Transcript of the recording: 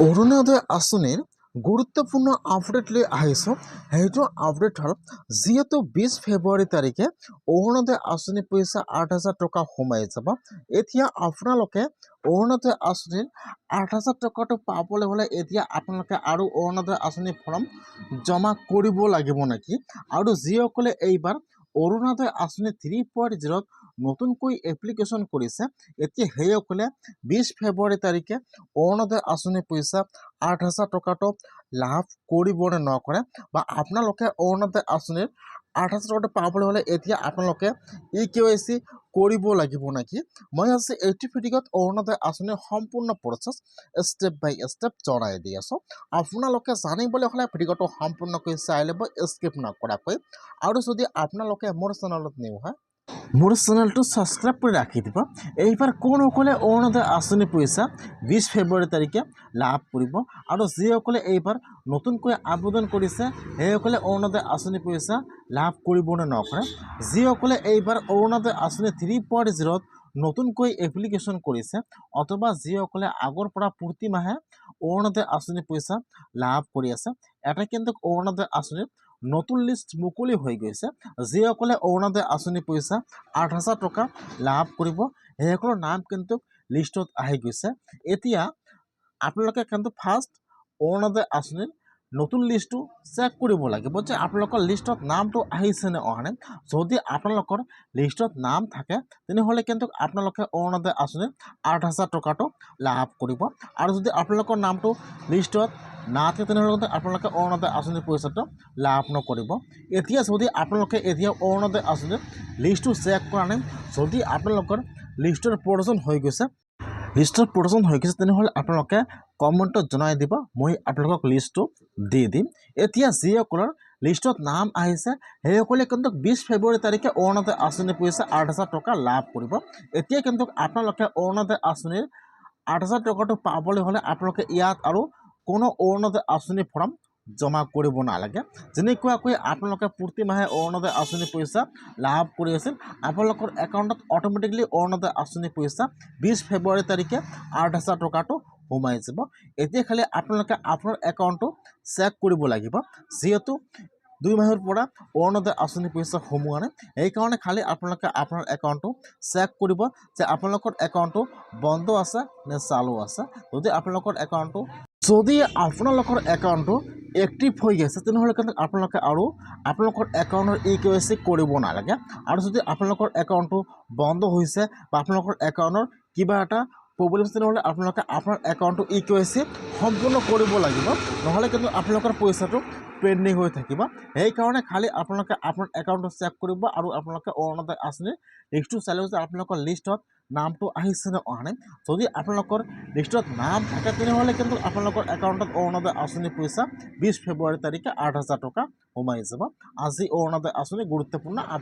অৰুণোদয় আঁচনিৰ গুৰুত্বপূৰ্ণ আপডেট লৈ আহিছোঁ। সেইটো আপডেট হ'ল যিহেতু 20 ফেব্ৰুৱাৰী তাৰিখে অৰুণোদয় আঁচনি পইচা 8,000 টকা সোমাই যাব। এতিয়া আপোনালোকে অৰুণোদয় আঁচনিৰ 8,000 টকাটো পাবলৈ হ'লে এতিয়া আপোনালোকে আৰু অৰুণোদয় আঁচনি ফৰ্ম জমা কৰিব লাগিব নেকি? আৰু যিসকলে এইবাৰ অৰুণোদয় আঁচনি 3.0 নতুনকৈ এপ্লিকেশ্যন কৰিছে, এতিয়া সেইসকলে 20 ফেব্ৰুৱাৰী তাৰিখে অৰুণোদয় আঁচনি পইচা 8,000 টকাটো লাভ কৰিব নে নকৰে, বা আপোনালোকে অৰুণোদয় আঁচনিৰ 8,000 টকাটো পাবলৈ হ'লে এতিয়া আপোনালোকে KYC কৰিব লাগিব নেকি? মই আজি এইটো ভিডিঅ'ত অৰুণোদয় আঁচনিৰ সম্পূৰ্ণ প্ৰচেছ ষ্টেপ বাই ষ্টেপ জনাই দি আছোঁ। আপোনালোকে জানিবলৈ হ'লে ভিডিঅ'টো সম্পূৰ্ণকৈ চাই ল'ব, স্কিপ নকৰাকৈ। আৰু যদি আপোনালোকে মোৰ চেনেলত নিউ হয়, মোৰ চেনেলটো ছাবস্ক্ৰাইব কৰি ৰাখি দিব। এইবাৰ কোনসকলে অৰুণোদয় আঁচনি পইচা 20 ফেব্ৰুৱাৰী তাৰিখে লাভ কৰিব, আৰু যিসকলে এইবাৰ নতুনকৈ আবেদন কৰিছে সেইসকলে অৰুণোদয় আঁচনি পইচা লাভ কৰিব নে নকৰে। যিসকলে এইবাৰ অৰুণোদয় আঁচনি 3.0 নতুনকৈ এপ্লিকেশ্যন কৰিছে, অথবা যিসকলে আগৰ পৰা প্ৰতি মাহে অৰুণোদয় আঁচনি পইচা লাভ কৰি আছে, এটা কিন্তু অৰুণোদয় আঁচনিৰ নতুন লিষ্ট মুকলি হৈ গৈছে। যিসকলে অৰুণোদয় আঁচনি পইচা 8,000 টকা লাভ কৰিব সেইসকলৰ নাম কিন্তু লিষ্টত আহি গৈছে। এতিয়া আপোনালোকে কিন্তু ফাৰ্ষ্ট অৰুণোদয় আঁচনিৰ নতুন লিষ্টটো চেক কৰিব লাগিব যে আপোনালোকৰ লিষ্টত নামটো আহিছে নে অহা নাই। যদি আপোনালোকৰ লিষ্টত নাম থাকে তেনেহ'লে কিন্তু আপোনালোকে অৰুণোদয় আঁচনিৰ 8,000 টকাটো লাভ কৰিব, আৰু যদি আপোনালোকৰ নামটো লিষ্টত নাথাকে তেনেহ'লে কিন্তু আপোনালোকে অৰুণোদয় আঁচনিৰ পইচাটো লাভ নকৰিব। এতিয়া যদি আপোনালোকে এতিয়া অৰুণোদয় আঁচনিৰ লিষ্টটো চেক কৰা নাই, যদি আপোনালোকৰ লিষ্টৰ প্ৰয়োজন হৈ গৈছে তেনেহ'লে আপোনালোকে কমেণ্টত জনাই দিব, মই আপোনালোকক লিষ্টটো দি দিম। এতিয়া যিসকলৰ লিষ্টত নাম আহিছে সেইসকলে কিন্তু 20 ফেব্ৰুৱাৰী তাৰিখে অৰুণোদয় আঁচনি পইচা 8,000 টকা লাভ কৰিব। এতিয়া কিন্তু আপোনালোকে অৰুণোদয় আঁচনিৰ 8,000 টকাটো পাবলৈ হ'লে আপোনালোকে ইয়াত আৰু কোনো অৰুণোদয় আঁচনি ফৰ্ম জমা কৰিব নালাগে। যেনেকুৱাকৈ আপোনালোকে প্ৰতি মাহে অৰুণোদয় আঁচনি পইচা লাভ কৰি আছিল, আপোনালোকৰ একাউণ্টত অট'মেটিকলি অৰুণোদয় আঁচনি পইচা 20 ফেব্ৰুৱাৰী তাৰিখে 8,000 টকাটো সোমাই যাব। এতিয়া খালি আপোনালোকে আপোনাৰ একাউণ্টটো চেক কৰিব লাগিব, যিহেতু 2 মাহৰ পৰা অৰুণোদয় আঁচনি পইচা সোমোৱা নাই। সেইকাৰণে খালি আপোনালোকে আপোনাৰ একাউণ্টটো চেক কৰিব যে আপোনালোকৰ একাউণ্টটো বন্ধ আছে নে চালু আছে। যদি আপোনালোকৰ একাউণ্টটো এক্টিভ হৈ গৈছে তেনেহ'লে কিন্তু আপোনালোকে আৰু আপোনালোকৰ একাউণ্টৰ KYC কৰিব নালাগে। আৰু যদি আপোনালোকৰ একাউণ্টটো বন্ধ হৈছে বা আপোনালোকৰ একাউণ্টৰ কিবা এটা প্ৰব্লেম আছে তেনেহ'লে আপোনালোকে আপোনাৰ একাউণ্টটো KYC সম্পূৰ্ণ কৰিব লাগিব, নহ'লে কিন্তু আপোনালোকৰ পইচাটো পেণ্ডিং হৈ থাকিব। সেইকাৰণে খালি আপোনালোকে আপোনাৰ একাউণ্টটো চেক কৰিব, আৰু আপোনালোকে অৰুণোদয় আঁচনিৰ লিষ্টটো চালেও যে আপোনালোকৰ লিষ্টত নামটো আহিছে নে অহা নাই। যদি আপোনালোকৰ লিষ্টত নাম থাকে তেনেহ'লে কিন্তু আপোনালোকৰ একাউণ্টত অৰুণোদয় আঁচনি পইচা 20 ফেব্ৰুৱাৰী তাৰিখে 8,000 টকা সোমাই যাব। আজি অৰুণোদয় আঁচনি গুৰুত্বপূৰ্ণ আপডেট।